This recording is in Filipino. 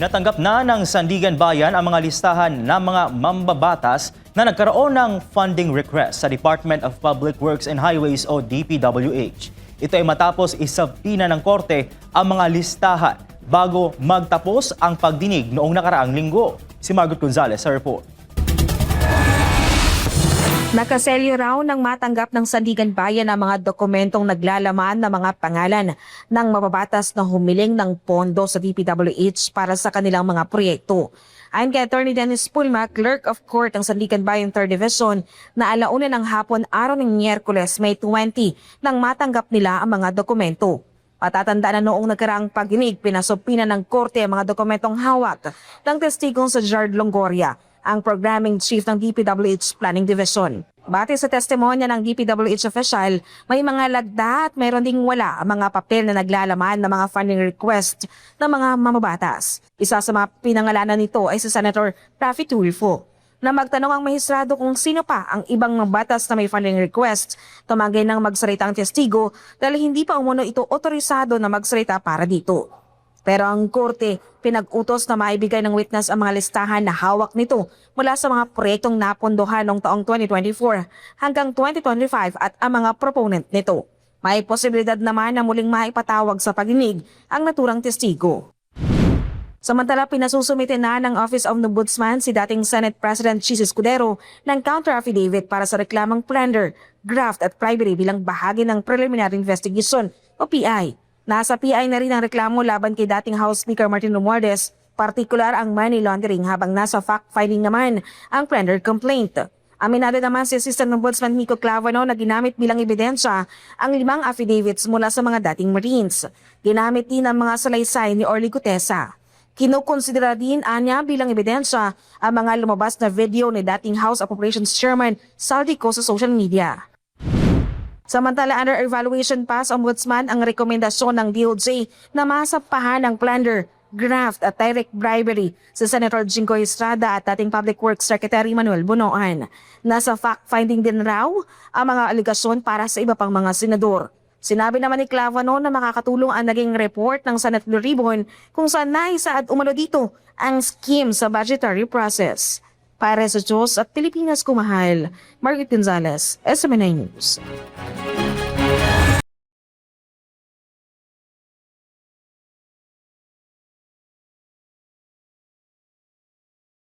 Natanggap na ng Sandigan Bayan ang mga listahan ng mga mambabatas na nagkaroon ng funding request sa Department of Public Works and Highways o DPWH. Ito ay matapos isabina ng korte ang mga listahan bago magtapos ang pagdinig noong nakaraang linggo. Si Margaret Gonzalez sa report. Nakaselyo raw ng matanggap ng Sandigan Bayan ang mga dokumentong naglalaman ng mga pangalan ng mababatas na humiling ng pondo sa DPWH para sa kanilang mga proyekto. Ayon kay Attorney Dennis Pulma, Clerk of Court ng Sandigan Bayan 3rd Division, na alauna ng hapon araw ng Miyerkules, May 20, nang matanggap nila ang mga dokumento. Patatandaan na noong nagkaraang pagdinig, pinasupina ng korte ang mga dokumentong hawak ng testigong sa Gerard Longoria, ang Programming Chief ng DPWH Planning Division. Batay sa testimonya ng DPWH official, may mga lagda at mayroon ding wala ang mga papel na naglalaman ng mga funding request ng mga mamabatas. Isa sa mga pinangalanan nito ay si Senator Raffy Tulfo. Na magtanong ang mahistrado kung sino pa ang ibang mabatas na may funding request, tumangay ng magsalita ang testigo dahil hindi pa umuno ito otorisado na magsalita para dito. Pero ang korte pinag-utos na maibigay ng witness ang mga listahan na hawak nito mula sa mga proyektong napondohan noong taong 2024 hanggang 2025 at ang mga proponent nito. May posibilidad naman na muling maipatawag sa pagdinig ang naturang testigo. Samantala, pinasusumite na ng Office of the Ombudsman si dating Senate President Chis Escudero ng counter-affidavit para sa reklamang plunder, graft at bribery bilang bahagi ng preliminary investigation o PI. Nasa PI na rin ang reklamo laban kay dating House Speaker Martin Romualdez, partikular ang money laundering, habang nasa fact-finding naman ang plunder complaint. Aminado naman si Assistant Ombudsman Nico Clavano na ginamit bilang ebidensya ang 5 affidavits mula sa mga dating Marines. Ginamit din ang mga salaysay ni Orly Gutesa. Kinukonsidera din anya bilang ebidensya ang mga lumabas na video ni dating House Appropriations Chairman Saldico sa social media. Samantala, under evaluation pa sa Ombudsman ang rekomendasyon ng DOJ na masampahan ng plunder, graft at direct bribery sa Senator Jinggoy Estrada at dating Public Works Secretary Manuel Bonoan. Nasa fact-finding din raw ang mga aligasyon para sa iba pang mga senador. Sinabi naman ni Clavano na makakatulong ang naging report ng Senate Blue Ribbon kung saan naisaad umano dito ang scheme sa budgetary process. Para sa Diyos at Pilipinas kumahal, Margaret Gonzalez, SMNA News.